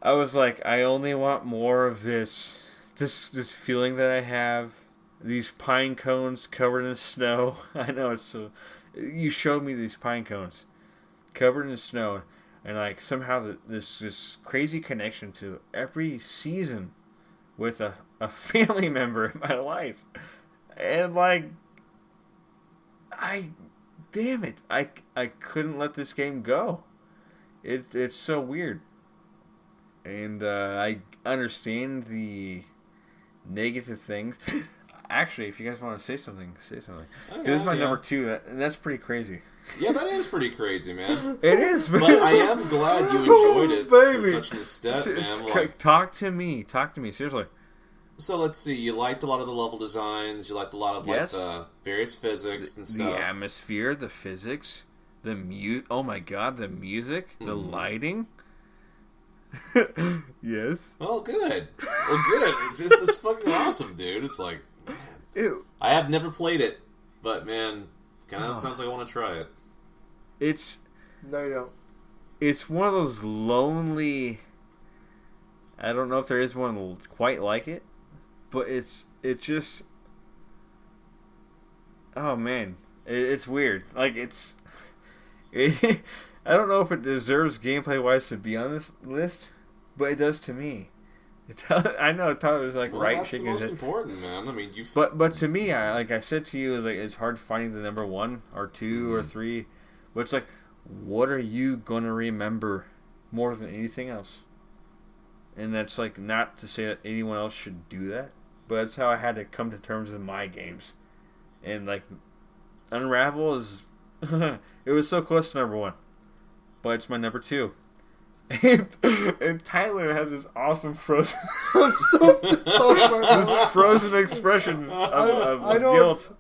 I was like, I only want more of this feeling that I have. These pine cones covered in snow. I know it's so. You showed me these pine cones covered in snow, and like somehow this crazy connection to every season with a family member in my life, and like I couldn't let this game go. It's so weird, and I understand the negative things. Actually, if you guys want to say something, say something. This is my number 2, and that's pretty crazy. Yeah, that is pretty crazy, man. It is, but I am glad you enjoyed it for such an extent, man. Like, talk to me, seriously. So let's see. You liked a lot of the level designs. You liked a lot of like Yes. the various physics and stuff. The atmosphere, the physics, the music. Oh my god, the music, the lighting. Yes. Well, good. It's fucking awesome, dude. It's like, man. Ew. I have never played it, but man, kind of sounds like I want to try it. No, you don't. It's one of those lonely. I don't know if there is one quite like it, but it's just. Oh man, it's weird. Like I don't know if it deserves gameplay wise to be on this list, but it does to me. I know Tyler was like right that's shaking the his most head. important, man. I mean, But to me, like I said to you, it's hard finding the number 1 or 2 or 3. But it's like, what are you gonna remember more than anything else? And that's like not to say that anyone else should do that, but that's how I had to come to terms with my games. And like, Unravel is, it was so close to number 1, but it's my number 2. And Tyler has this awesome frozen. I'm so pissed off right now. This frozen expression of I don't- guilt.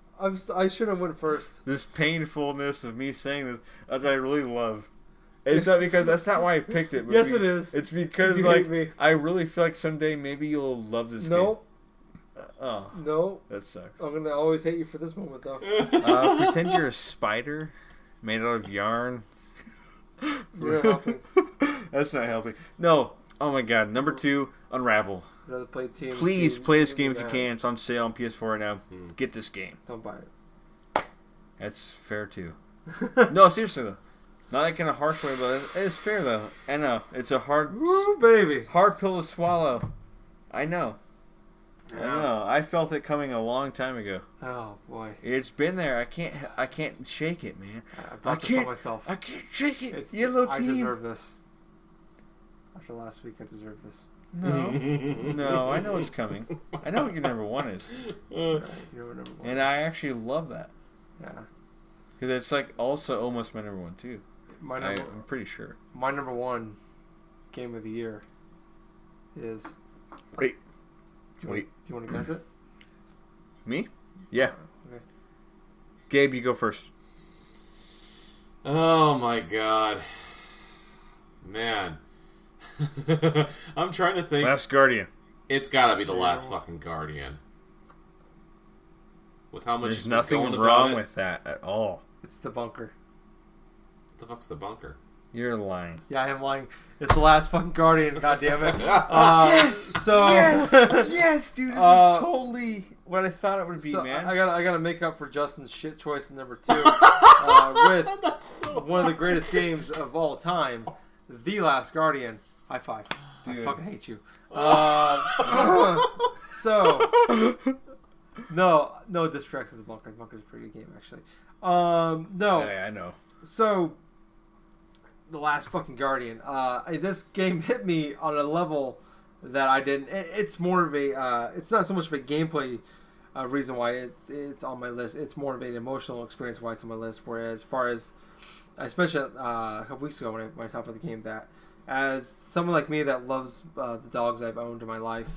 I should have went first. This painfulness of me saying this that I really love. It's not because that's not why I picked it. But Yes, it is. It's because You like hate me. I really feel like someday maybe you'll love this No, game. Oh, no. that sucks. I'm gonna always hate you for this moment, though. Pretend you're a spider made out of yarn. You're not helping. That's not helping. No. Oh my god. Number 2, Unravel. I'd rather play TMT. Please play this game if you than can. It's on sale on PS4 right now. Get this game. Don't buy it. That's fair too. No, seriously though. Not like in a harsh way, but it's fair though. I know. It's a hard Woo, baby. pill to swallow. I know. I know. I felt it coming a long time ago. Oh boy. It's been there. I can't shake it, man. I brought this on myself. I can't shake it. It's, Yellow I team. deserve this. After last week, I deserve this. No, I know it's coming. I know what your number one is. Right, you're number one. And I actually love that. Yeah. Because it's like also almost my number one, too. I'm pretty sure. My number one game of the year is... Wait. Do you want to guess it? Me? Yeah. Okay. Gabe, you go first. Oh my god. Man. I'm trying to think. Last Guardian. It's gotta be the last fucking Guardian. With how much There's he's been nothing going wrong about it. with that at all. It's The Bunker. What the fuck's the bunker? You're lying. Yeah, I am lying. It's the last fucking Guardian, goddammit. Yes! So... Yes, dude, this is totally what I thought it would be, So man. I gotta make up for Justin's shit choice in number 2 with one of the greatest games of all time, The Last Guardian. High five. Dude. I fucking hate you. So no disrespect to The Bunker. The Bunker's a pretty good game, actually. No. Yeah, I know. So The Last fucking Guardian. This game hit me on a level that I didn't. It's more of a. It's not so much of a gameplay reason why it's on my list. It's more of an emotional experience why it's on my list. Whereas, as far as I mentioned a couple weeks ago when I talked about the game, that as someone like me that loves the dogs I've owned in my life,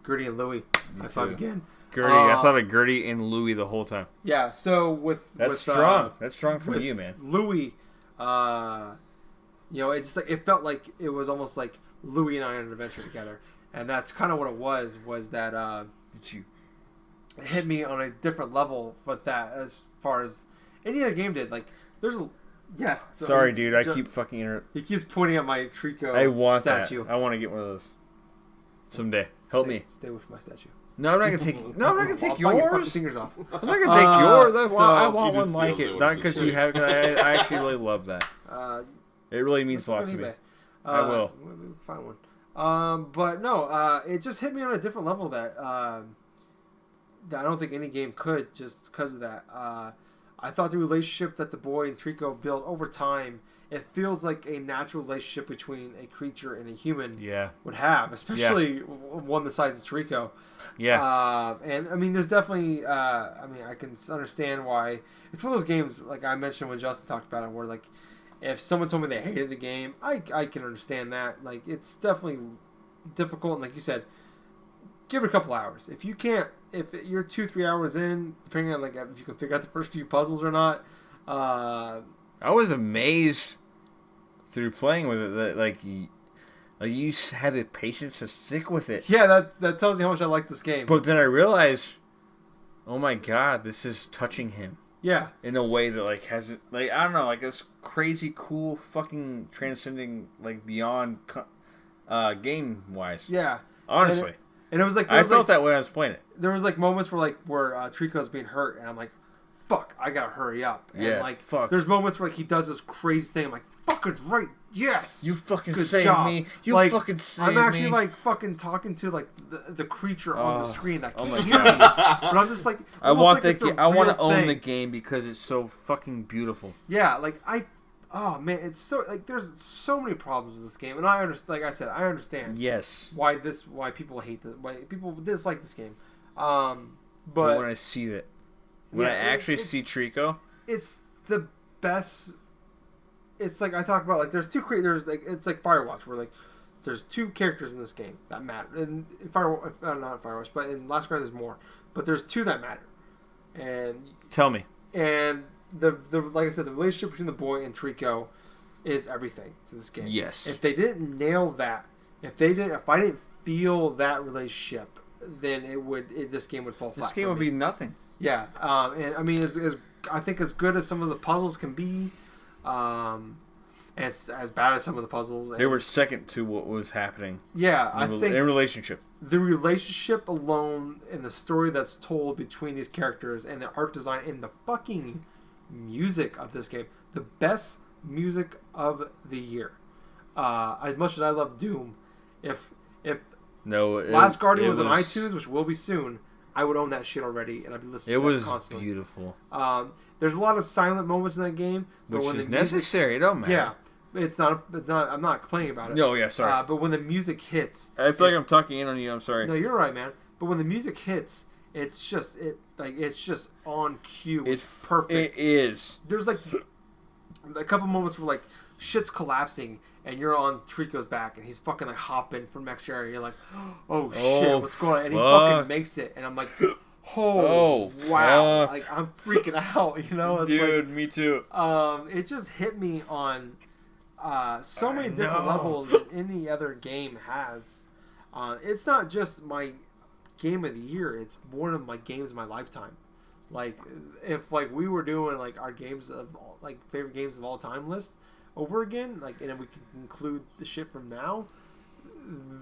Gertie and Louie, high five again. Gertie, I thought of Gertie and Louie the whole time. Yeah. So That's strong. That's strong from you, man. Louie, it felt like it was almost like Louie and I on an adventure together, and that's kind of what it was. Was that it hit me on a different level with that as far as any other game did. Like, there's a So Sorry, dude. I keep fucking interrupting. He keeps pointing at my Trico I want statue. that. I want to get one of those someday. Help me. Stay with my statue. No, I'm not gonna take. No, I'm not gonna take I'll bite your fucking yours. fingers off. I'm not gonna take yours. I want He one just like steals it. it Not when because it's you a have. I actually really love that. It really means a lot to me. I will. We'll find one. But no, it just hit me on a different level that I don't think any game could, just because of that. I thought the relationship that the boy and Trico built over time, it feels like a natural relationship between a creature and a human would have, especially one the size of Trico. Yeah. And I mean, there's definitely, I can understand why. It's one of those games, like I mentioned when Justin talked about it, where like, if someone told me they hated the game, I can understand that. Like, it's definitely difficult, and like you said, give it a couple hours. If you can't, if you're 2-3 hours in, depending on like if you can figure out the first few puzzles or not. I was amazed through playing with it that like you had the patience to stick with it. Yeah, that tells you how much I like this game. But then I realized, oh my god, this is touching him. Yeah. In a way that like has it, like I don't know, like this crazy cool fucking transcending like beyond game wise. Yeah. Honestly. And it was like I felt that way when I was playing it. There was like moments where Trico's being hurt and I'm like, fuck, I gotta hurry up. And yeah, like fuck. There's moments where like, he does this crazy thing. I'm like, fucking right, yes. You fucking Good saved job. me. You like, fucking saved me. I'm actually like fucking talking to like the creature on the screen that oh keeps my hearing me. But I'm just like, I want like I want to own the game because it's so fucking beautiful. Yeah, like oh man, it's so like there's so many problems with this game, and I understand. Like I said, I understand. Yes. Why people hate this? Why people dislike this game? But when I see that, when I actually see Trico, it's the best. It's like I talk about like there's there's like it's like Firewatch where like there's 2 characters in this game that matter. And in not Firewatch, but in Last Guardian there's more. But there's 2 that matter. And tell me. And the like I said, the relationship between the boy and Trico is everything to this game. Yes. If they didn't nail that, if I didn't feel that relationship, then this game would fall flat. This game would be nothing. Yeah. And I mean, I think as good as some of the puzzles can be, as bad as some of the puzzles. They were second to what was happening. Yeah, I think in relationship. The relationship alone and the story that's told between these characters and the art design and the fucking music of this game, the best music of the year. As much as I love Doom, if Last Guardian was on iTunes, which will be soon, I would own that shit already, and I'd be listening to it constantly. Beautiful. There's a lot of silent moments in that game, but which when is the music, necessary. It don't matter. Yeah, It's not. I'm not complaining about it. No, yeah, sorry. But when the music hits, I feel like I'm talking in on you. I'm sorry. no, you're right, man. But when the music hits, it's just on cue. It's perfect. It is. There's like a couple moments where like shit's collapsing and you're on Trico's back and he's fucking like hopping from next area. You're like, oh shit, what's going on? And he fucking makes it, and I'm like, oh wow, like I'm freaking out. You know, it's dude, like, me too. It just hit me on so many different levels than any other game has. It's not just my game of the year; it's one of my games of my lifetime. Like, if like we were doing like our games of like favorite games of all time list over again, like, and then we can include the shit from now,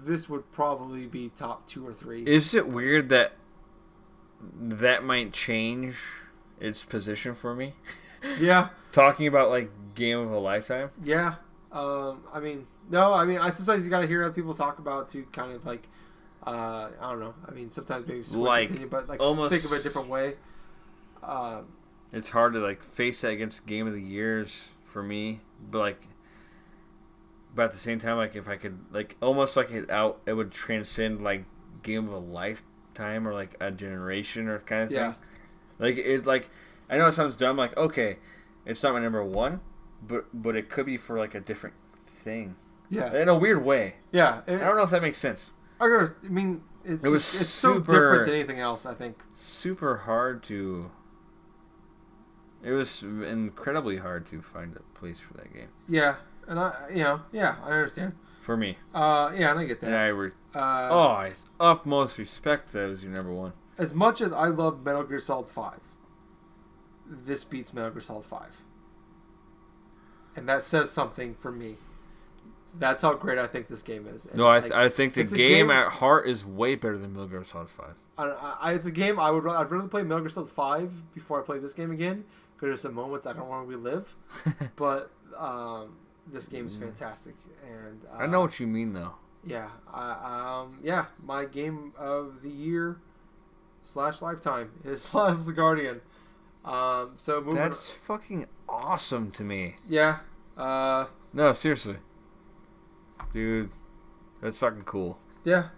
this would probably be top 2 or 3. Is it weird that might change its position for me? Yeah. Talking about like game of a lifetime. Yeah. I mean, no. I mean, sometimes you gotta hear other people talk about to kind of like, I don't know. I mean, sometimes maybe switch like opinion, but like almost, think of it a different way. It's hard to like face that against game of the years for me, but at the same time, like if I could like almost like it would transcend like game of a lifetime or like a generation or kind of thing. Yeah. Like it like I know it sounds dumb. Like okay, it's not my number one, but it could be for like a different thing. Yeah. In a weird way. Yeah. I don't know if that makes sense. I mean, it's so different than anything else. I think super hard to. It was incredibly hard to find a place for that game. Yeah, and I understand. For me. Yeah, and I get that. And I utmost respect that was your number one. As much as I love Metal Gear Solid 5, this beats Metal Gear Solid 5. And that says something for me. That's how great I think this game is. And no, I think the game at heart is way better than Metal Gear Solid 5. It's a game I'd rather play Metal Gear Solid 5 before I play this game again, because there's some moments I don't want to relive. But this game is fantastic, and I know what you mean though. Yeah, my game of the year / lifetime is Last Guardian. So that's fucking awesome to me. Yeah. No, seriously. Dude, that's fucking cool. Yeah.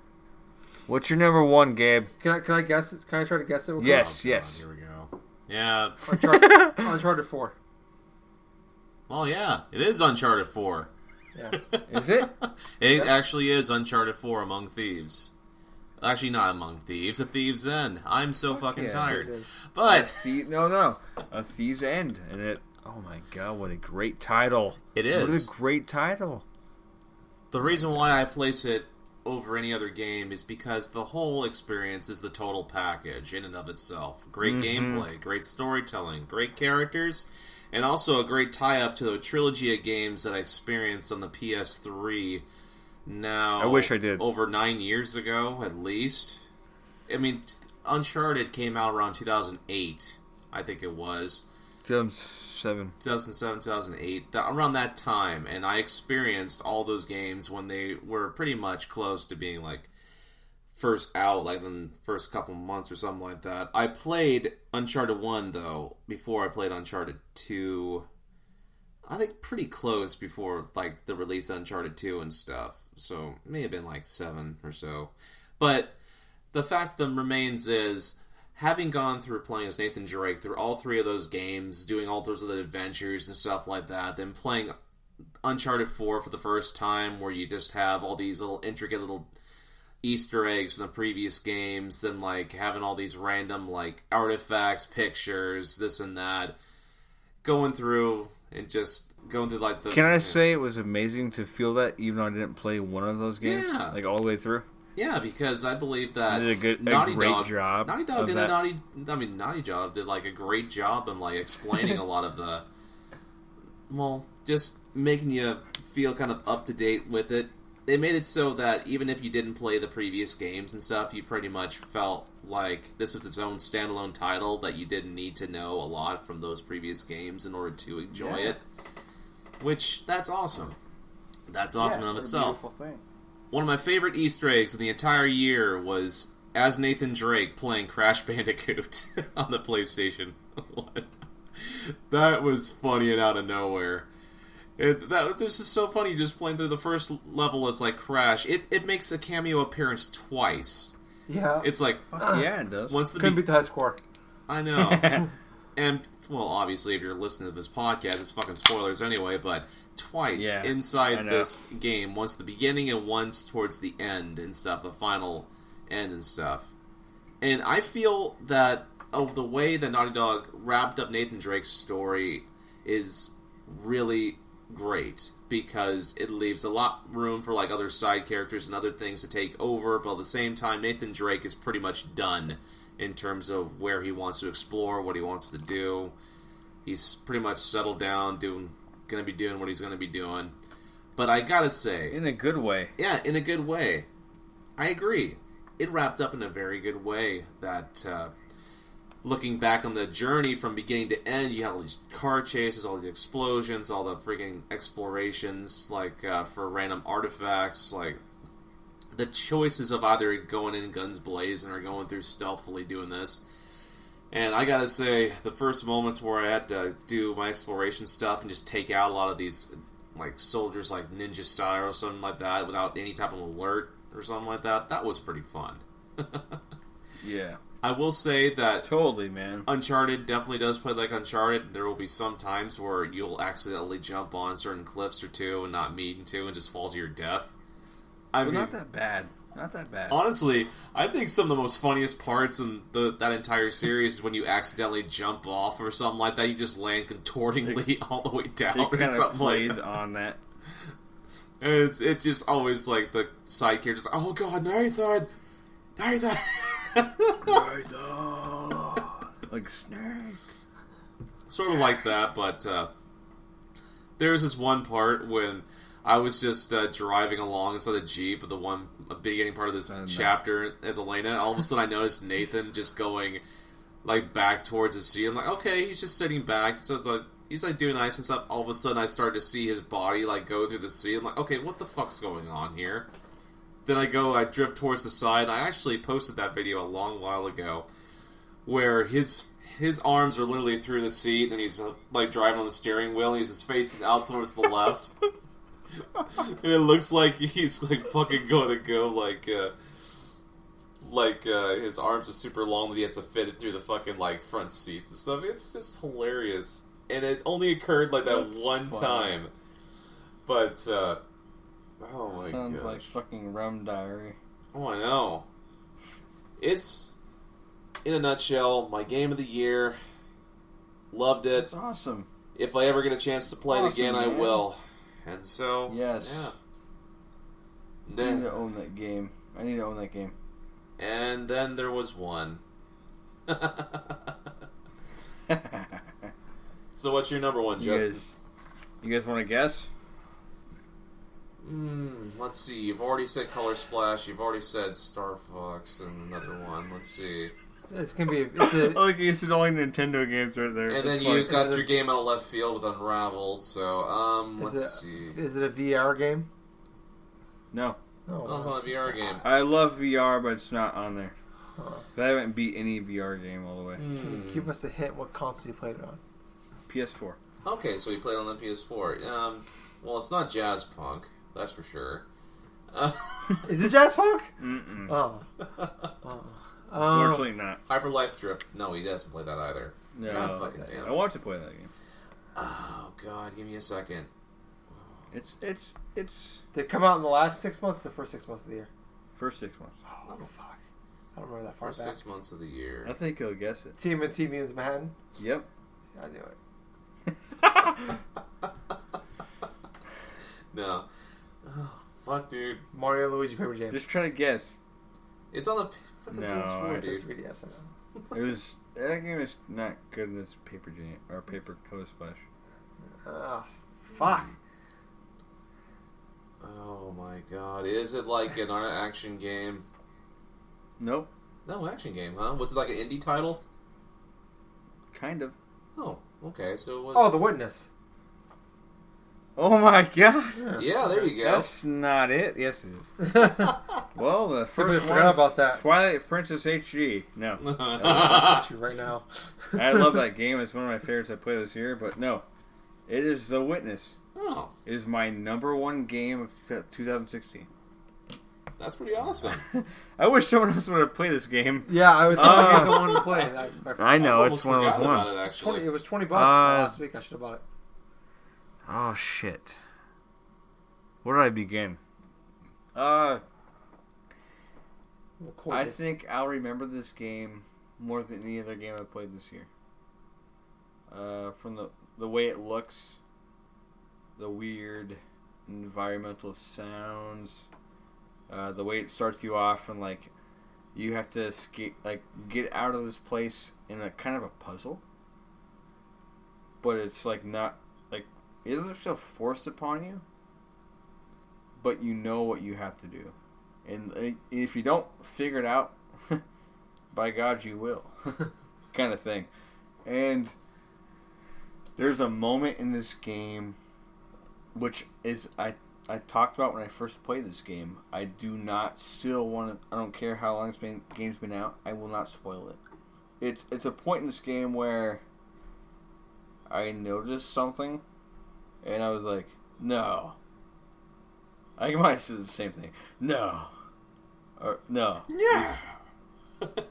What's your number one, Gabe? Can I guess it? Can I try to guess it? Yes. God, here we go. Yeah. Uncharted 4. Oh yeah, it is Uncharted 4. Yeah. Is it? It actually is Uncharted 4 Among Thieves. Actually, not Among Thieves. A Thieves End. I'm so fucking tired. But no, A Thieves End, and it. Oh my god, what a great title! It is. What a great title. The reason why I place it over any other game is because the whole experience is the total package in and of itself. Great gameplay, great storytelling, great characters, and also a great tie-up to the trilogy of games that I experienced on the PS3 now. I wish I did. Over 9 years ago, at least. I mean, Uncharted came out around 2008, I think it was. 2007, 2008, around that time, and I experienced all those games when they were pretty much close to being like first out, like in the first couple months or something like that. I played Uncharted 1 though before I played Uncharted 2. I think pretty close before like the release of Uncharted 2 and stuff. So it may have been like 7 or so. But the fact that remains is, having gone through playing as Nathan Drake through all 3 of those games, doing all those other adventures and stuff like that, then playing Uncharted 4 for the first time, where you just have all these little intricate little Easter eggs from the previous games, then like having all these random like artifacts, pictures, this and that, going through like the... Can I say it was amazing to feel that even though I didn't play one of those games? Yeah. Like all the way through? Yeah, because I believe that They did a Naughty great Dog job. Naughty Dog did Naughty Dog did like a great job in like explaining a lot of the, well, just making you feel kind of up to date with it. They made it so that even if you didn't play the previous games and stuff, you pretty much felt like this was its own standalone title, that you didn't need to know a lot from those previous games in order to enjoy it. Which, that's awesome. That's awesome in and of itself. Beautiful thing. One of my favorite Easter eggs of the entire year was as Nathan Drake playing Crash Bandicoot on the PlayStation 1. That was funny and out of nowhere. This is so funny. Just playing through the first level as like Crash. It makes a cameo appearance twice. Yeah. It's like Yeah, it does. once the Couldn't beat the high score. I know. And, well, obviously, if you're listening to this podcast, it's fucking spoilers anyway, but twice inside this game, once the beginning and once towards the end and stuff, the final end and stuff. And I feel that the way that Naughty Dog wrapped up Nathan Drake's story is really great, because it leaves a lot room for like other side characters and other things to take over, but at the same time, Nathan Drake is pretty much done in terms of where he wants to explore, what he wants to do. He's pretty much settled down, gonna be doing what he's gonna be doing. But I gotta say... In a good way. Yeah, in a good way. I agree. It wrapped up in a very good way. That, looking back on the journey from beginning to end, you had all these car chases, all these explosions, all the freaking explorations, like, for random artifacts, like... The choices of either going in guns blazing or going through stealthily doing this. And I gotta say, the first moments where I had to do my exploration stuff and just take out a lot of these like soldiers like ninja style or something like that without any type of alert or something like that, that was pretty fun. Yeah. I will say that Totally, man. Uncharted definitely does play like Uncharted. There will be some times where you'll accidentally jump on certain cliffs or two and not mean to and just fall to your death. I mean, not that bad. Not that bad. Honestly, I think some of the most funniest parts in that entire series is when you accidentally jump off or something like that. You just land contortingly all the way down It or kind something of like plays that. on that. And it's just always like the side characters. Oh God, Nathan! Nathan! Like Snake. Sort of like that, but there's this one part when I was just driving along inside the Jeep with a beginning part of this chapter as Elena, and all of a sudden I noticed Nathan just going like back towards the sea. I'm like, okay, he's just sitting back. So he's like doing nice and stuff. All of a sudden I started to see his body like go through the sea. I'm like, okay, what the fuck's going on here? Then I drift towards the side. I actually posted that video a long while ago where his arms are literally through the seat and he's like driving on the steering wheel and he's just facing out towards the left. And it looks like he's like fucking going to go like his arms are super long but he has to fit it through the fucking like front seats and stuff. It's just hilarious. And it only occurred like that one time. But oh my god. Sounds like fucking Rum Diary. Oh, I know. It's, in a nutshell, my game of the year. Loved it. It's awesome. If I ever get a chance to play it again, I man. will. And so, Yes. yeah. I need to own that game. And then there was one. So what's your number one, Justin? You guys want to guess? Let's see. You've already said Color Splash. You've already said Star Fox and another one. Let's see. It's gonna be. It's a. Like it's the only Nintendo games right there. And then you got your game out of left field with Unraveled. So let's see. Is it a VR game? No. No, it's not a VR game. I love VR, but it's not on there. I haven't beat any VR game all the way. Can you give us a hint? What console you played it on? PS4. Okay, so you played on the PS4. Well, it's not Jazz Punk, that's for sure. Is it Jazz Punk? Mm-mm. Oh. Unfortunately not. Hyper Life Drift. No, he doesn't play that either. No. God fucking damn. I want to play that game. Oh god, give me a second. It's Did it come out in the last 6 months or the first 6 months of the year? first 6 months. Oh, fuck. I don't remember that far For back. 6 months of the year. I think he'll guess it. TMNT means Manhattan? Yep. I knew it. No. Oh, fuck, dude. Mario Luigi Paper Jam. Just try to guess. It's on the fucking No, PS4, I dude. 3DS, I know. It was that game is not good as Paper Jam or Paper Color Splash. Fuck. Oh my god. Is it like an action game? Nope. No, action game, huh? Was it like an indie title? Kind of. Oh, okay. So it was... Oh, The Witness. Oh my god. Yeah, there you go. That's not it. Yes, it is. Well, the Completely first forgot one about that. Twilight Princess HD. No. I'll you right now. I love that game. It's one of my favorites I play this year, but no. It is The Witness. Oh, Is my number one game of 2016. that's pretty awesome. I wish someone else would have played this game. Yeah, I was the one to play. I know, I it's almost one of those forgot about ones. it, actually. It was $20 last week. I should have bought it. Oh, shit. Where did I begin? I think I'll remember this game more than any other game I played this year. From the way it looks, the weird environmental sounds, the way it starts you off, and like you have to escape, like get out of this place in a kind of a puzzle. But it's like not like it doesn't feel forced upon you. But you know what you have to do, and if you don't figure it out, by God you will, kind of thing. And there's a moment in this game, which is I talked about when I first played this game. I do not still want to. I don't care how long game's been out. I will not spoil it. It's a point in this game where I noticed something, and I was like, no. I might have said the same thing. No. Or no. Yeah.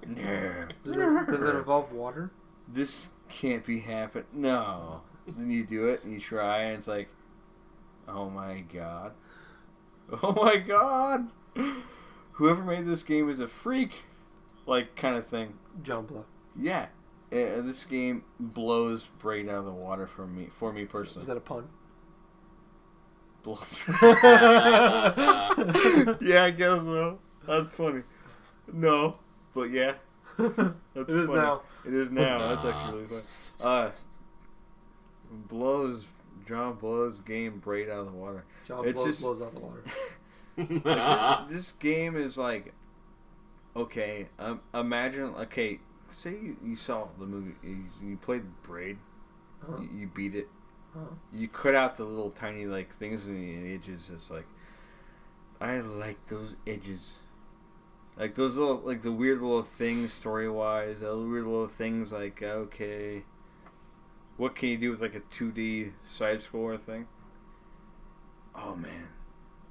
No. Does it involve water? This can't be happening. No. Then you do it and you try and it's like, oh my god. Oh my god. Whoever made this game is a freak. Like kind of thing. John Blow. Yeah. This game blows brain out of the water for me personally. Is that a pun? Yeah, I guess so. That's funny. No, but yeah. That's It is funny. now. It is now. That's actually really funny. John blows game braid out of the water. John blows out the water. This game is like, okay, imagine, okay, say you saw the movie, you played Braid, you beat it. You cut out the little tiny like things in the edges. It's like I like those edges, like those little like the weird little things story wise. The weird little things like okay, what can you do with like a 2D side scroller thing? Oh man,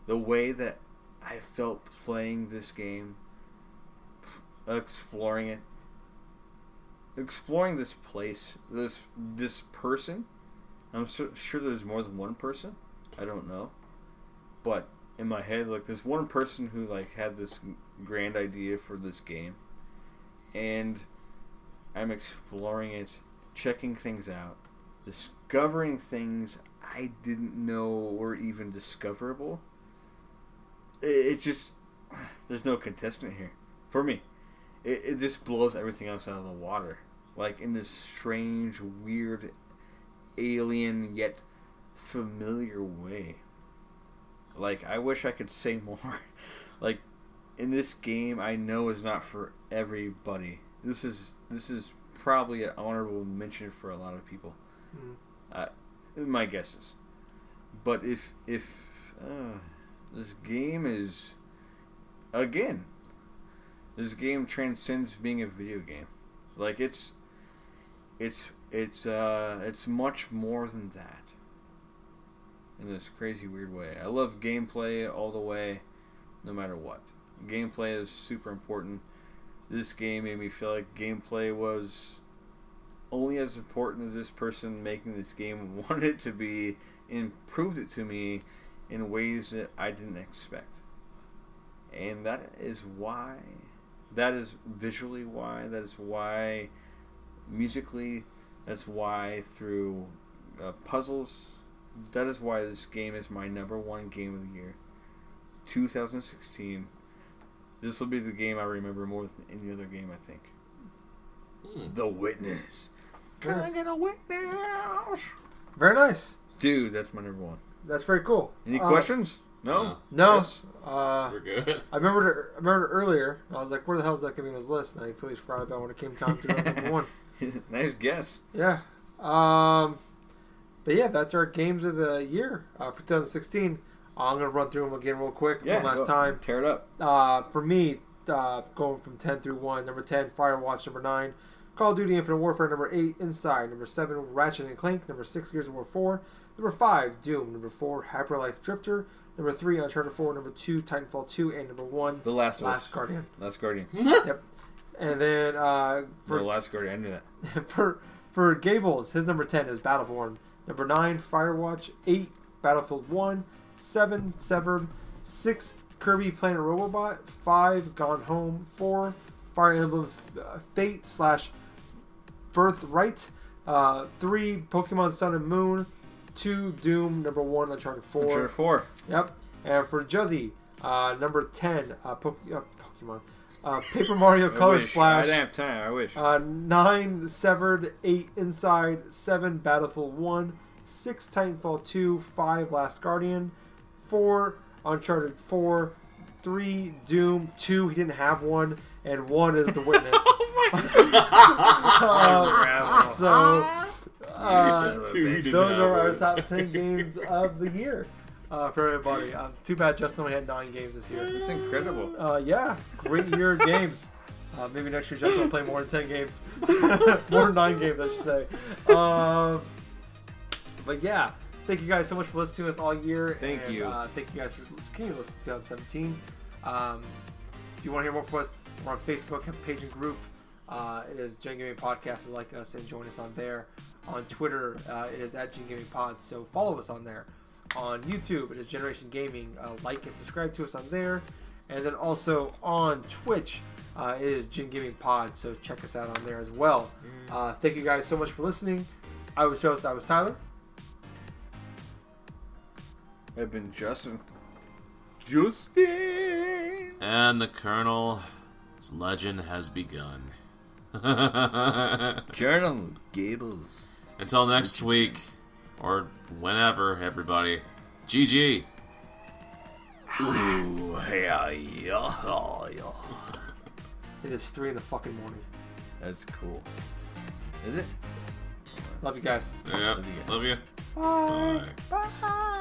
the way that I felt playing this game, exploring this place, this person. I'm sure there's more than one person. I don't know. But in my head, like, there's one person who, like, had this grand idea for this game. And I'm exploring it, checking things out, discovering things I didn't know were even discoverable. It just... There's no contestant here. For me. It just blows everything else out of the water. Like, in this strange, weird... alien yet familiar way. Like I wish I could say more. Like in this game I know is not for everybody. This is probably an honorable mention for a lot of people. My guesses. But if this game is again, this game transcends being a video game. Like it's much more than that. In this crazy weird way. I love gameplay all the way, no matter what. Gameplay is super important. This game made me feel like gameplay was only as important as this person making this game wanted it to be, and proved it to me in ways that I didn't expect. And that is why, that is visually why, that is why musically, that's why through puzzles, that is why this game is my number one game of the year. 2016. This will be the game I remember more than any other game, I think. The Witness. Can I get a witness? Very nice. Dude, that's my number one. That's very cool. Any questions? No? No. Yes? We're good. I remembered it earlier. I was like, where the hell is that going to be on his list? And I completely forgot about when it came time to go number one. Nice guess. Yeah. But yeah, that's our games of the year for 2016. I'm going to run through them again real quick one last time. Tear it up. For me, going from 10 through 1, number 10, Firewatch. Number 9, Call of Duty Infinite Warfare, number 8, Inside, number 7, Ratchet and Clank, number 6, Gears of War 4, number 5, Doom, number 4, Hyperlife Drifter, number 3, Uncharted 4, number 2, Titanfall 2, and number 1, The Last Guardian. Last Guardian. Yep. And then The Last Guardian, I knew that. for Gables, his number 10 is Battleborn. Number 9, Firewatch. 8, Battlefield 1. 7, Severed. 6, Kirby Planet Robobot. 5, Gone Home. 4, Fire Emblem Fate / Birthright. 3, Pokemon Sun and Moon. 2, Doom. Number 1, Uncharted 4. Uncharted 4. Yep. And for Juzzy, number 10, Pokemon. Paper Mario Color Splash. I didn't have time. I wish. 9, Severed. 8, Inside. 7, Battlefield 1. 6, Titanfall 2. 5, Last Guardian. 4, Uncharted 4. 3, Doom. 2, he didn't have one. And 1 is The Witness. Those are our top 10 games of the year for everybody. Too bad Justin only had 9 games this year. That's incredible. Yeah, great year of games. Maybe next year Justin will play more than 10 games. More than 9 games, I should say. But yeah, thank you guys so much for listening to us all year. Thank you. Thank you guys for continuing to listen to 2017. If you want to hear more from us, we're on Facebook, have a page and group. It is GenGaming Podcast. So like us and join us on there. On Twitter, it is at GenGaming Pod. So follow us on there. On YouTube, it is Generation Gaming. Like and subscribe to us on there. And then also on Twitch, it is GenGaming Pod. So check us out on there as well. Thank you guys so much for listening. I was Tyler. I've been Justin. And the Colonel's legend has begun. Colonel Gables. Until next week, or whenever, everybody. GG. Ooh, It is 3 in the fucking morning. That's cool. Is it? Love you guys. Yeah, love you. Bye. Bye. Bye.